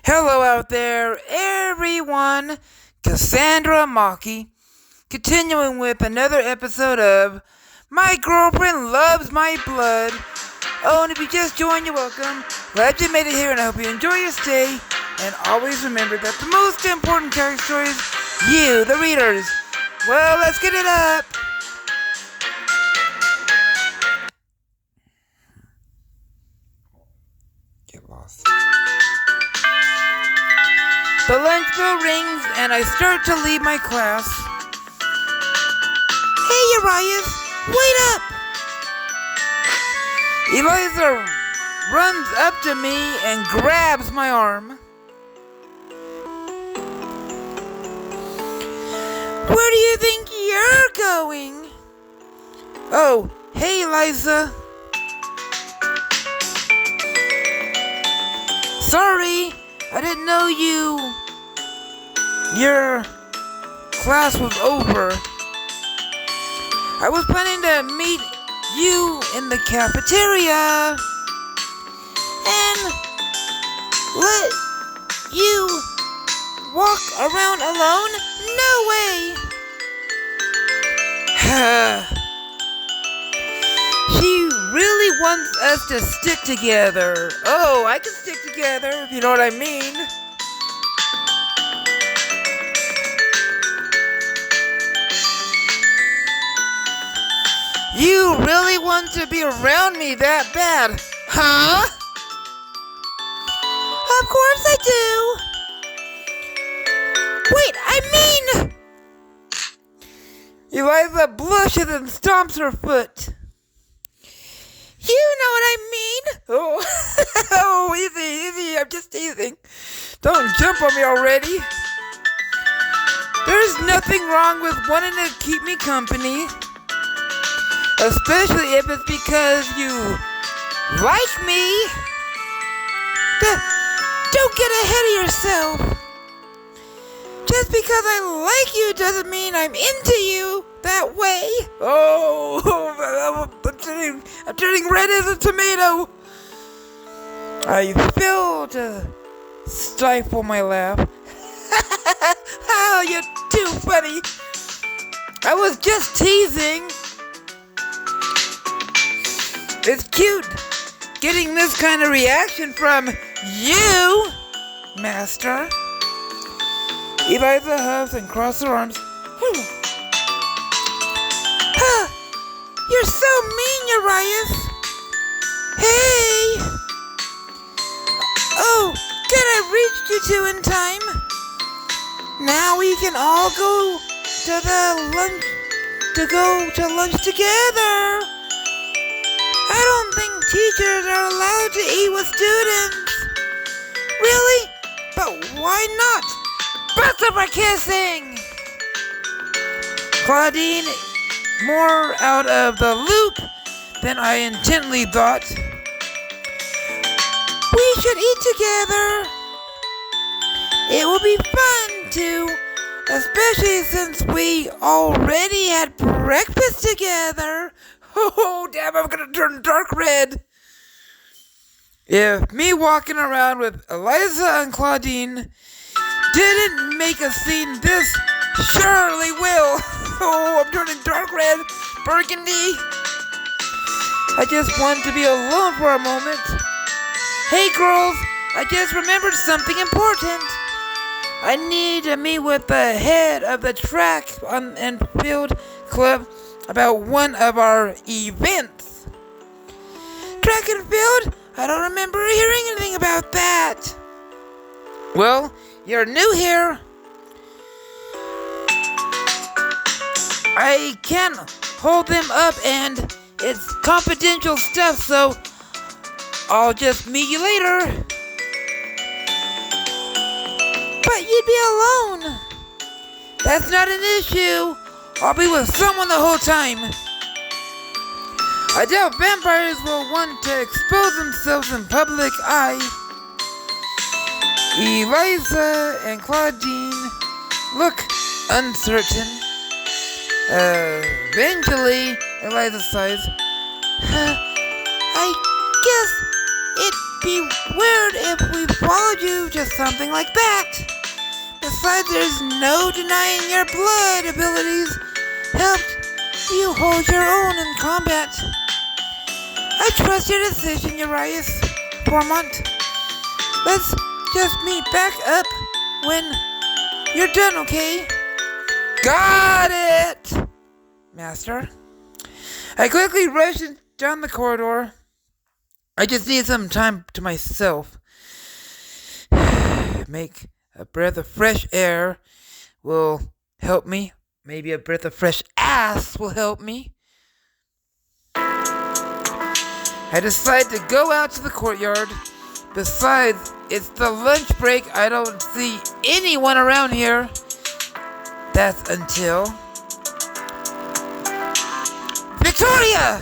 Hello out there, everyone. Cassandra Maki, continuing with another episode of My Girlfriend Loves My Blood. Oh, and if you just joined, you're welcome. Glad you made it here, and I hope you enjoy your stay. And always remember that the most important character story is you, the readers. Well, let's get it up. Get lost. The lunch bell rings, and I start to leave my class. Hey, Uríias, wait up! Eliza runs up to me and grabs my arm. Where do you think you're going? Oh, hey, Eliza. Sorry, I didn't know your class was over. I was planning to meet you in the cafeteria and let you walk around alone? No way! She really wants us to stick together. Oh, I can stick together, if you know what I mean. You really want to be around me that bad, huh? Of course I do. Wait, I mean... Eliza blushes and stomps her foot. You know what I mean? Oh, easy, I'm just teasing. Don't jump on me already. There's nothing wrong with wanting to keep me company. Especially if it's because you like me. Don't get ahead of yourself. Just because I like you doesn't mean I'm into you that way. Oh, I'm turning red as a tomato. I fail to stifle my laugh. Oh, you're too funny. I was just teasing. It's cute getting this kind of reaction from you, Master. Eliza huffs and crosses her arms. You're so mean, Uríias. Hey! Oh, good, I reached you two in time. Now we can all go to lunch together. I don't think teachers are allowed to eat with students. Really? But why not? Bust up our kissing! Claudine, more out of the loop than I intently thought. We should eat together. It will be fun too, especially since we already had breakfast together. Oh, damn, I'm gonna turn dark red. If me walking around with Eliza and Claudine didn't make a scene, this surely will. Oh, I'm turning dark red, burgundy. I just want to be alone for a moment. Hey, girls, I just remembered something important. I need to meet with the head of the track and field club about one of our events. Track and field? I don't remember hearing anything about that. Well, you're new here. I can't hold them up, and it's confidential stuff, so I'll just meet you later. But you'd be alone. That's not an issue. I'll be with someone the whole time. I doubt vampires will want to expose themselves in public eye. Eliza and Claudine look uncertain. Eventually, Eliza sighs. I guess it'd be weird if we followed you just something like that. Besides, there's no denying your blood abilities helped you hold your own in combat. I trust your decision, Urías. Formonde. Let's just meet back up when you're done, okay? Got it, Master. I quickly rushed down the corridor. I just need some time to myself. Make a breath of fresh air will help me. Maybe a breath of fresh ass will help me. I decide to go out to the courtyard. Besides, it's the lunch break. I don't see anyone around here. That's until Victoria!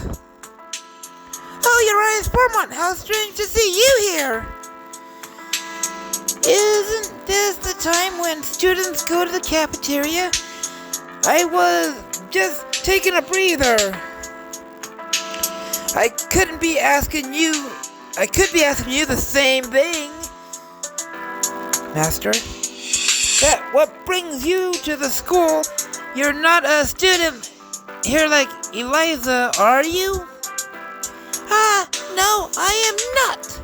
Oh, Urías Formonde, how strange to see you here! Isn't this the time when students go to the cafeteria? I was just taking a breather. I could be asking you the same thing, Master. That what brings you to the school? You're not a student here like Eliza, are you? No, I am not.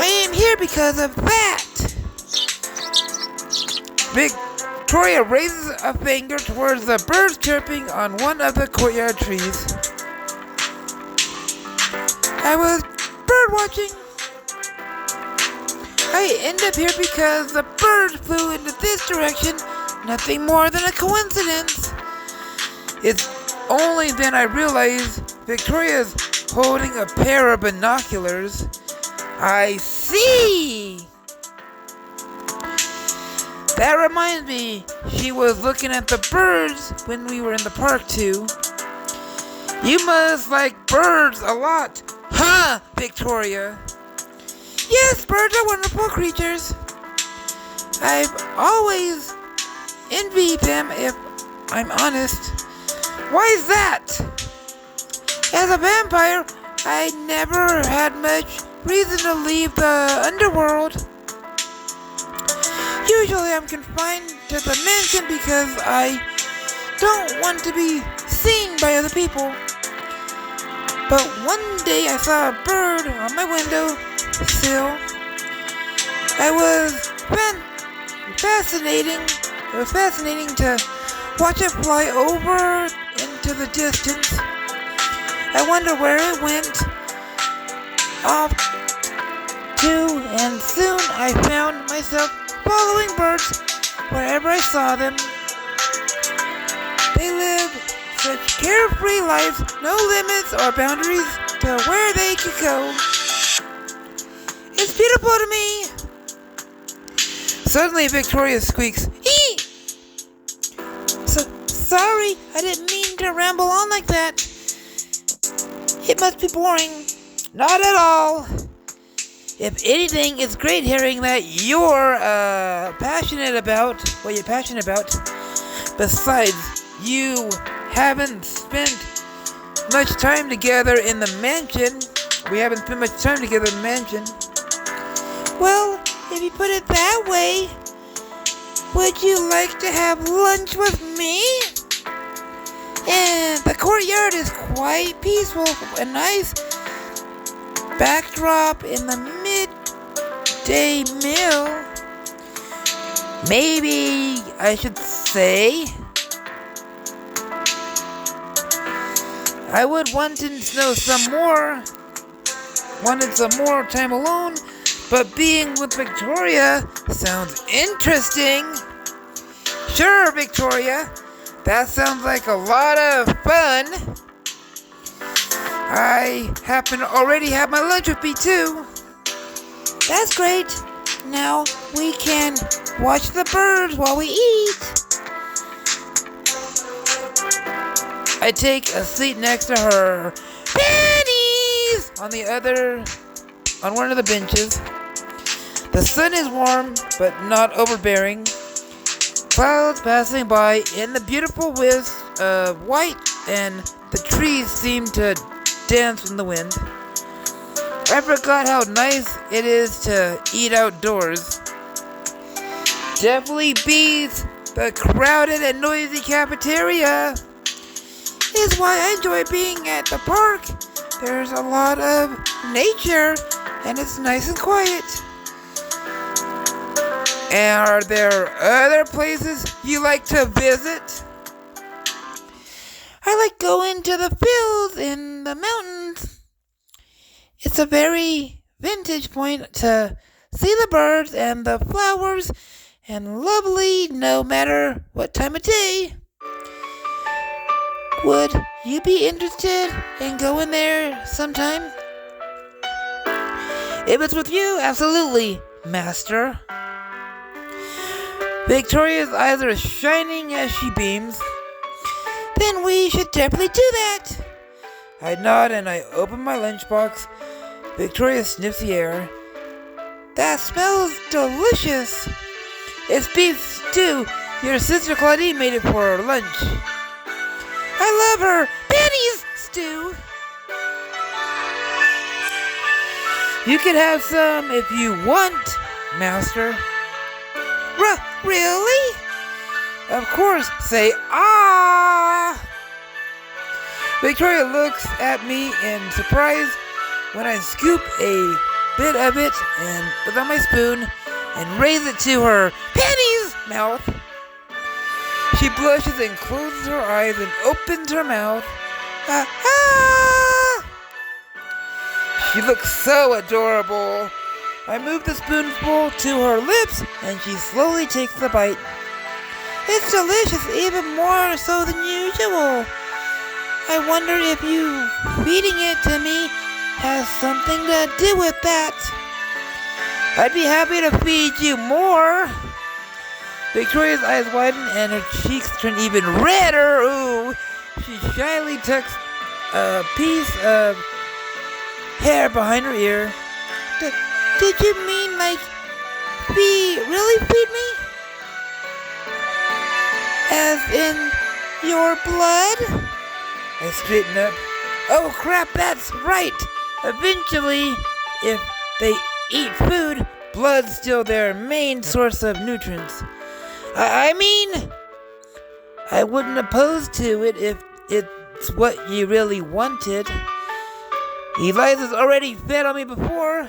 I am here because of that. Victoria raises a finger towards the birds chirping on one of the courtyard trees. I was bird watching. I end up here because the bird flew into this direction. Nothing more than a coincidence. It's only then I realize Victoria's holding a pair of binoculars. I see! That reminds me, she was looking at the birds when we were in the park too. You must like birds a lot, huh, Victoria? Yes, birds are wonderful creatures. I've always envied them, if I'm honest. Why is that? As a vampire, I never had much reason to leave the underworld. Usually I'm confined to the mansion because I don't want to be seen by other people. But one day I saw a bird on my window sill. It was fascinating to watch it fly over into the distance. I wonder where it went off to, and soon I found myself following birds wherever I saw them. They live such carefree lives, no limits or boundaries to where they could go. It's beautiful to me. Suddenly Victoria squeaks, "Ee!" Sorry, I didn't mean to ramble on like that. It must be boring. Not at all. If anything, it's great hearing that you're passionate about what you're passionate about. Besides, you haven't spent much time together in the mansion. We haven't spent much time together in the mansion. Well, if you put it that way, would you like to have lunch with me? And the courtyard is quite peaceful, a nice backdrop in the midday meal. Maybe I should say I would want to know wanted some more time alone, but being with Victoria sounds interesting. Sure, Victoria, that sounds like a lot of fun. I happen to already have my lunch with me too. That's great. Now we can watch the birds while we eat. I take a seat next to her. Pennies! On one of the benches. The sun is warm, but not overbearing. Clouds passing by in the beautiful wisp of white, and the trees seem to dance in the wind. I forgot how nice it is to eat outdoors. Definitely beats the crowded and noisy cafeteria. Is why I enjoy being at the park. There's a lot of nature and it's nice and quiet. And are there other places you like to visit? I like going to the fields in the mountains. It's a very vintage point to see the birds and the flowers and lovely no matter what time of day. Would you be interested in going there sometime? If it's with you, absolutely, Master. Victoria's eyes are shining as she beams. Then we should definitely do that. I nod and I open my lunchbox. Victoria sniffs the air. That smells delicious. It's beef stew. Your sister Claudine made it for her lunch. I love her Penny's stew. You can have some if you want, Master. Really? Of course, say ah! Victoria looks at me in surprise when I scoop a bit of it and with on my spoon and raise it to her Penny's mouth. She blushes and closes her eyes and opens her mouth. Ah! She looks so adorable. I move the spoonful to her lips and she slowly takes the bite. It's delicious, even more so than usual. I wonder if you feeding it to me has something to do with that. I'd be happy to feed you more. Victoria's eyes widen and her cheeks turn even redder. Ooh, she shyly tucks a piece of hair behind her ear. Did you mean like really feed me? As in your blood? I straighten up. Oh crap, that's right. Eventually, if they eat food, blood's still their main source of nutrients. I mean, I wouldn't oppose to it if it's what you really wanted. Eliza's already fed on me before.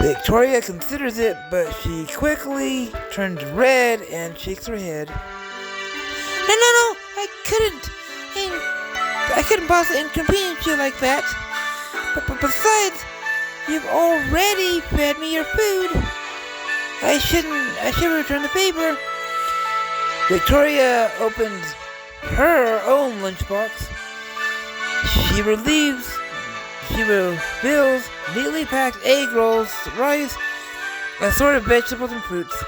Victoria considers it, but she quickly turns red and shakes her head. No, I couldn't possibly inconvenience you like that. But besides, you've already fed me your food. I should return the favor. Victoria opens her own lunchbox. She reveals neatly packed egg rolls, rice, assorted vegetables and fruits.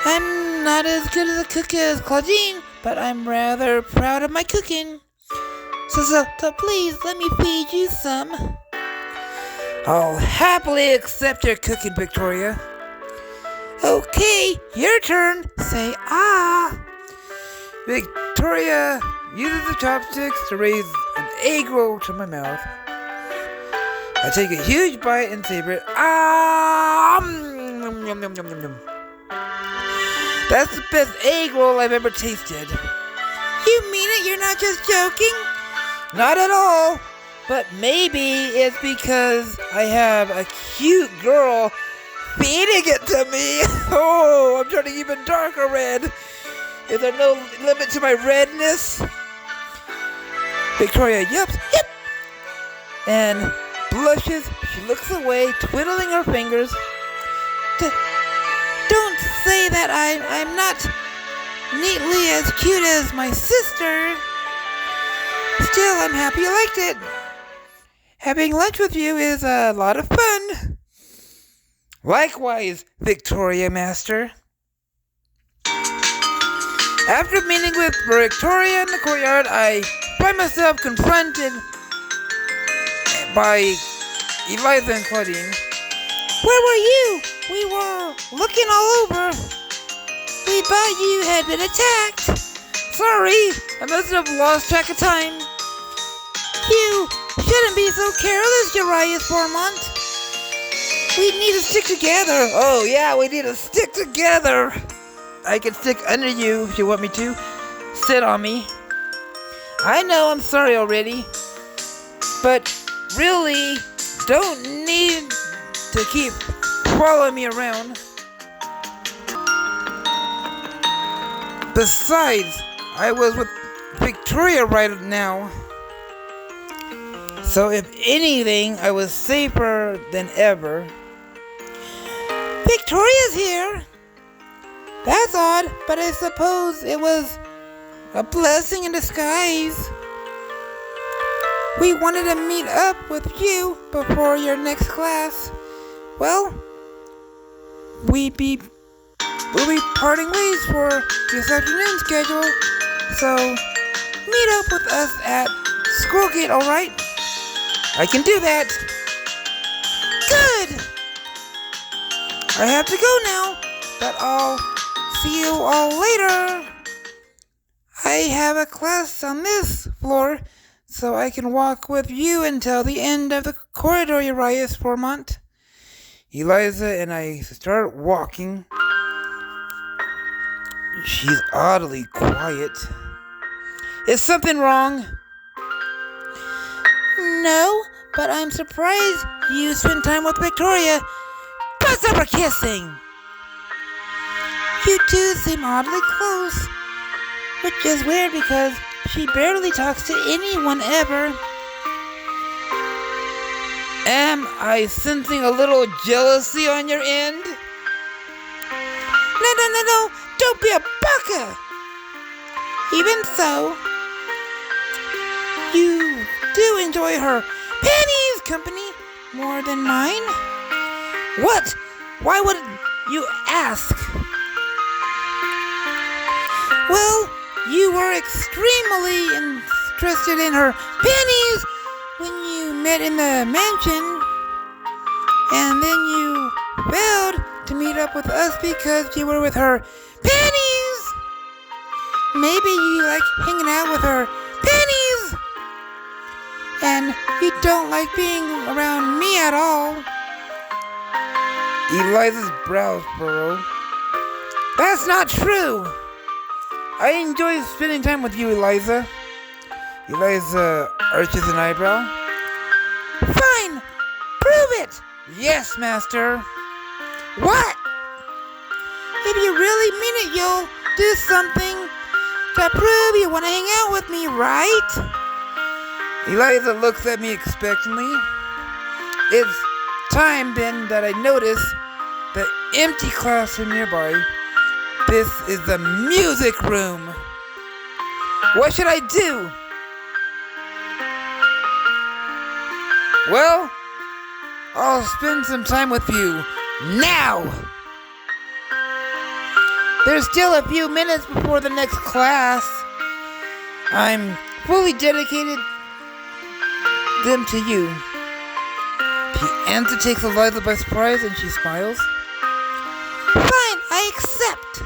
I'm not as good as a cook as Claudine, but I'm rather proud of my cooking. So please let me feed you some. I'll happily accept your cooking, Victoria. Okay, your turn. Say ah. Victoria uses the chopsticks to raise an egg roll to my mouth. I take a huge bite and savor it. Ah! Yum, yum, yum, yum, yum. That's the best egg roll I've ever tasted. You mean it? You're not just joking? Not at all. But maybe it's because I have a cute girl feeding it to me. Oh, I'm turning even darker red. Is there no limit to my redness? Victoria yips, yip, and blushes. She looks away, twiddling her fingers. Don't say that I'm not neatly as cute as my sister. Still, I'm happy you liked it. Having lunch with you is a lot of fun. Likewise, Victoria Master. After meeting with Victoria in the courtyard, I find myself confronted by Eliza and Claudine. Where were you? We were looking all over. We thought you had been attacked. Sorry, I must have lost track of time. You shouldn't be so careless, Uræus Formonde. We need to stick together. Oh, yeah, we need to stick together. I can stick under you if you want me to. Sit on me. I know I'm sorry already, but really don't need to keep following me around. Besides, I was with Victoria right now. So if anything, I was safer than ever. Victoria's here. That's odd, but I suppose it was a blessing in disguise. We wanted to meet up with you before your next class. Well, we'll be parting ways for this afternoon schedule, so meet up with us at School Gate, alright? I can do that. Good! I have to go now, but I'll see you all later. I have a class on this floor, so I can walk with you until the end of the corridor, Uræus Formonde. Eliza and I start walking. She's oddly quiet. Is something wrong? No, but I'm surprised you spent time with Victoria. Bust up her kissing! You two seem oddly close, which is weird because she barely talks to anyone ever. Am I sensing a little jealousy on your end? No, don't be a baka! Even so, you do enjoy her Penny's company more than mine. What? Why would you ask? Well, you were extremely interested in her pennies when you met in the mansion, and then you failed to meet up with us because you were with her pennies. Maybe you like hanging out with her pennies, and you don't like being around me at all. Eliza's brows furrow. That's not true. I enjoy spending time with you, Eliza. Eliza arches an eyebrow. Fine! Prove it! Yes, Master. What? If you really mean it, you'll do something to prove you want to hang out with me, right? Eliza looks at me expectantly. It's time then that I notice the empty classroom nearby. This is the music room. What should I do? Well, I'll spend some time with you now. There's still a few minutes before the next class. I'm fully dedicated them to you. The answer takes Eliza by surprise and she smiles. Fine, I accept.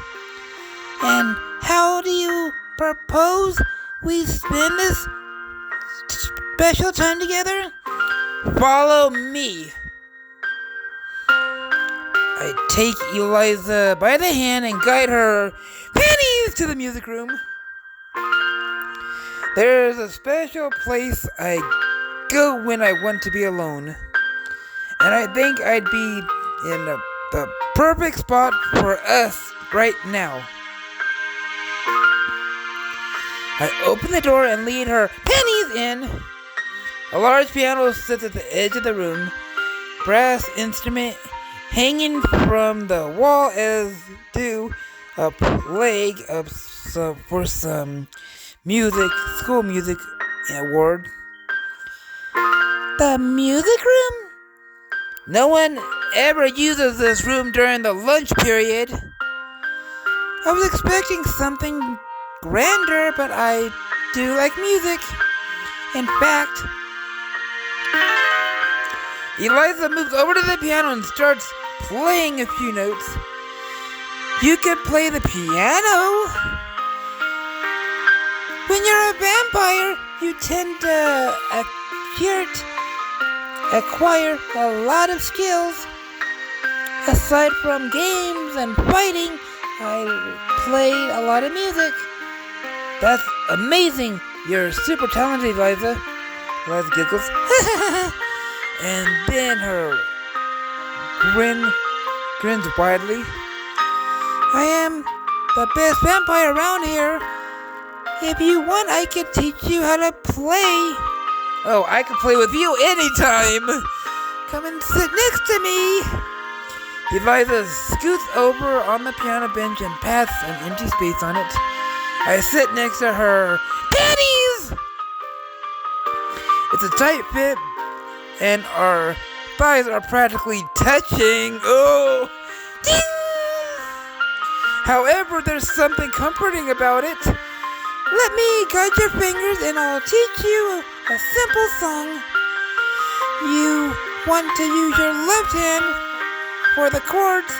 And how do you propose we spend this special time together? Follow me. I take Eliza by the hand and guide her pennies to the music room. There's a special place I go when I want to be alone. And I think I'd be in the perfect spot for us right now. I open the door and lead her pennies in. A large piano sits at the edge of the room. Brass instrument hanging from the wall, as do a plague of for some music, school music award. The music room? No one ever uses this room during the lunch period. I was expecting something grander, but I do like music. In fact, Eliza moves over to the piano and starts playing a few notes. You could play the piano. When you're a vampire, you tend to here to acquire a lot of skills. Aside from games and fighting, I play a lot of music. That's amazing. You're super talented, Eliza. Eliza giggles. And then her grins widely. I am the best vampire around here. If you want, I can teach you how to play. Oh, I can play with you anytime. Come and sit next to me. Eliza scoots over on the piano bench and pats an empty space on it. I sit next to her. Panties! It's a tight fit, and our thighs are practically touching. Oh! Ding! However, there's something comforting about it. Let me guide your fingers and I'll teach you a simple song. You want to use your left hand for the chords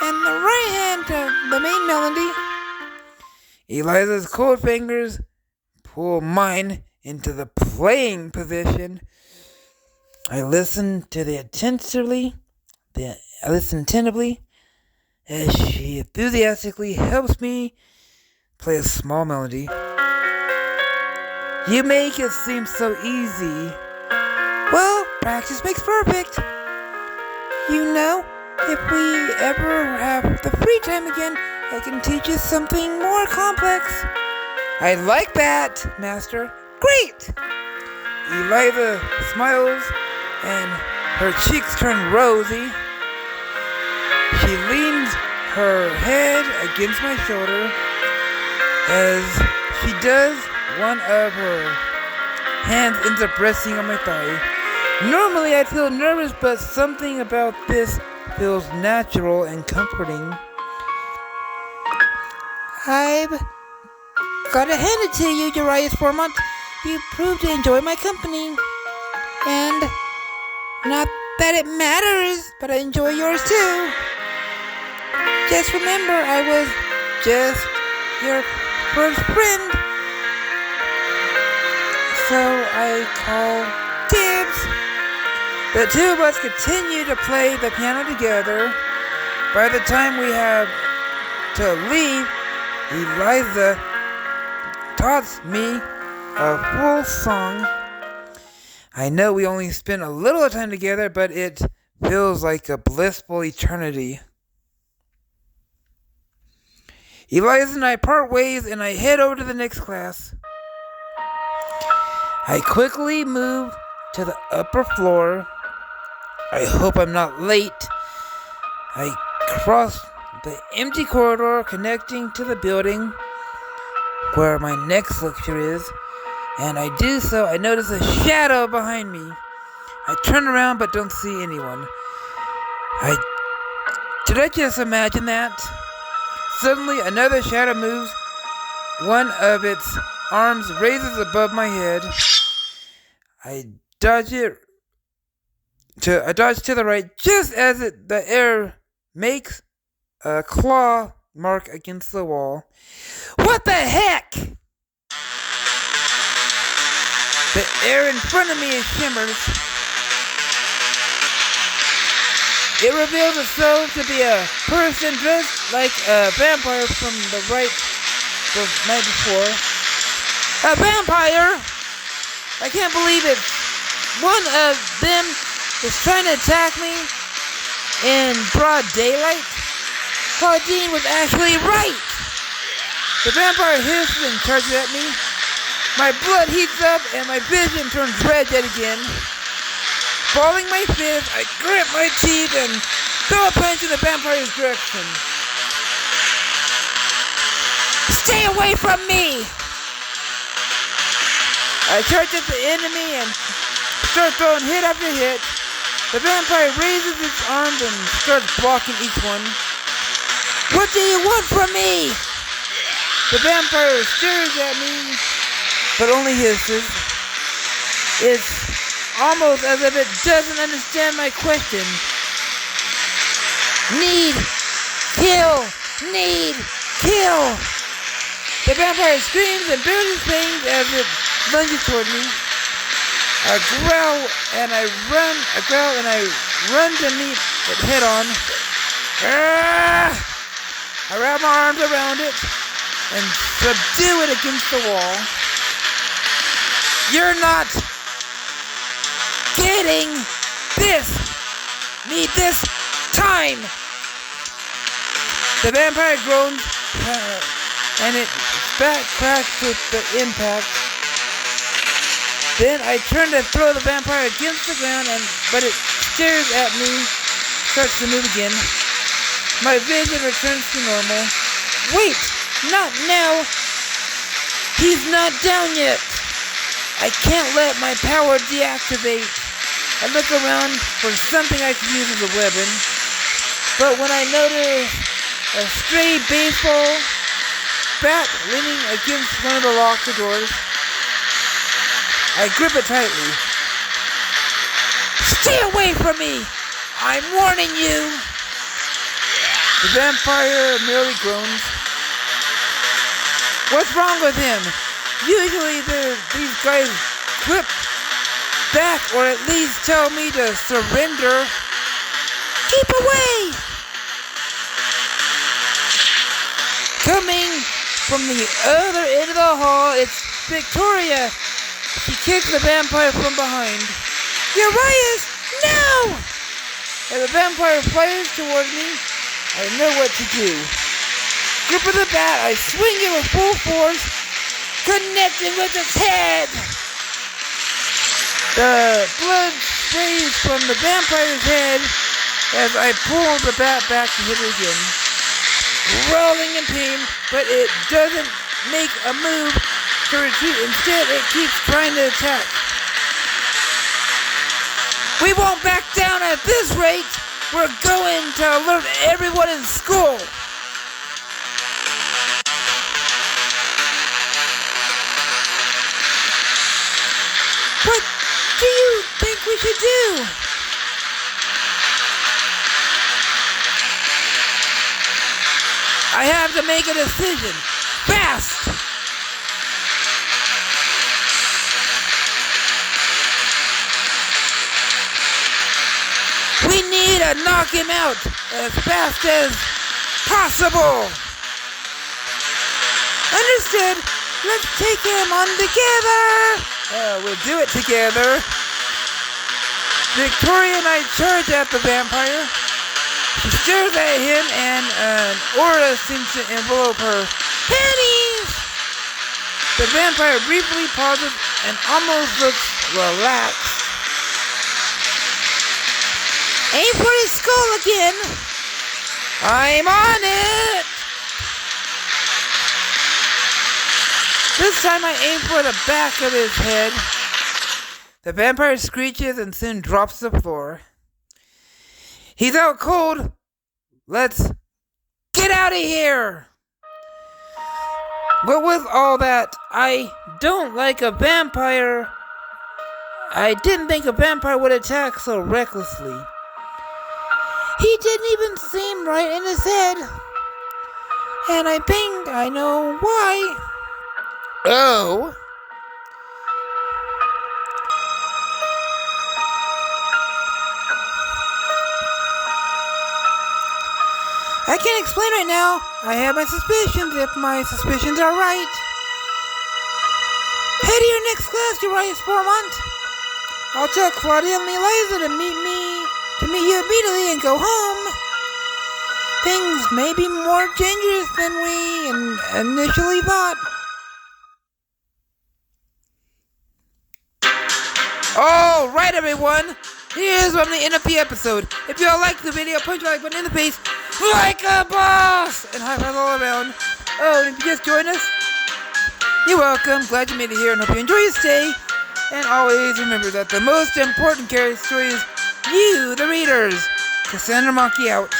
and the right hand to the main melody. Eliza's cold fingers pull mine into the playing position. I listen attentively as she enthusiastically helps me play a small melody. You make it seem so easy. Well, practice makes perfect. You know, if we ever have the free time again, I can teach you something more complex. I like that, Master. Great! Eliza smiles and her cheeks turn rosy. She leans her head against my shoulder. As she does, one of her hands ends up resting on my thigh. Normally I'd feel nervous, but something about this feels natural and comforting. I've gotta hand it to you, Uŕias Formonde. You proved to enjoy my company. And not that it matters, but I enjoy yours too. Just remember, I was just your first friend. So I call dibs. The two of us continue to play the piano together. By the time we have to leave, Eliza taught me a full song. I know we only spent a little time together, but it feels like a blissful eternity. Eliza and I part ways and I head over to the next class. I quickly move to the upper floor. I hope I'm not late. I cross the empty corridor connecting to the building where my next lecture is, and I do so. I notice a shadow behind me. I turn around but don't see anyone. Did I just imagine that? Suddenly another shadow moves. One of its arms raises above my head. I dodge to the right just as the air makes a claw mark against the wall. What the heck? The air in front of me shimmers. It reveals itself to be a person dressed like a vampire from the night before. A vampire? I can't believe it. One of them is trying to attack me in broad daylight. Claudine was actually right. The vampire hisses and charges at me. My blood heats up and my vision turns red yet again. Balling my fist, I grit my teeth and throw a punch in the vampire's direction. Stay away from me! I charge at the enemy and start throwing hit after hit. The vampire raises its arms and starts blocking each one. What do you want from me? The vampire stares at me, but only hisses. It's almost as if it doesn't understand my question. Need, kill, need, kill. The vampire screams and barely screams as it lunges toward me. I growl and I run to meet it head on. I wrap my arms around it and subdue it against the wall. You're not getting this! Me this time! The vampire groans and its back cracks with the impact. Then I turn to throw the vampire against the ground, but it stares at me, starts to move again. My vision returns to normal. Wait! Not now! He's not down yet! I can't let my power deactivate. I look around for something I can use as a weapon, but when I notice a stray baseball bat leaning against one of the locker doors, I grip it tightly. Stay away from me! I'm warning you! The vampire merely groans. What's wrong with him? Usually these guys grip back or at least tell me to surrender. Keep away! Coming from the other end of the hall, it's Victoria. She kicks the vampire from behind. Urías, no! As the vampire fires toward me, I know what to do. Grip of the bat, I swing it with full force, connecting with its head. The blood sprays from the vampire's head as I pull the bat back to hit it again. Growling in pain, but it doesn't make a move to retreat. Instead, it keeps trying to attack. We won't back down at this rate. We're going to alert everyone in school. What do you think we should do? I have to make a decision. Fast! We need to knock him out as fast as possible. Understood. Let's take him on together. We'll do it together. Victoria and I charge at the vampire. She stares at him and an aura seems to envelope her. Pennies! The vampire briefly pauses and almost looks relaxed. Aim for his skull again. I'm on it. This time I aim for the back of his head. The vampire screeches and soon drops to the floor. He's out cold. Let's get out of here. What with all that, I don't like a vampire. I didn't think a vampire would attack so recklessly. He didn't even seem right in his head. And I think I know why. Oh. I can't explain right now. I have my suspicions if my suspicions are right. Head to your next class, Urías, Formonde. I'll tell Claudia and Eliza to meet you immediately and go home. Things may be more dangerous than we initially thought. All right, everyone. Here's when we end up the episode. If you all liked the video, punch the like button in the face like a boss and high five all around. Oh, and if you just joined us, you're welcome. Glad you made it here and hope you enjoy your stay. And always remember that the most important character story is you, the readers. Cassandra Monkey out.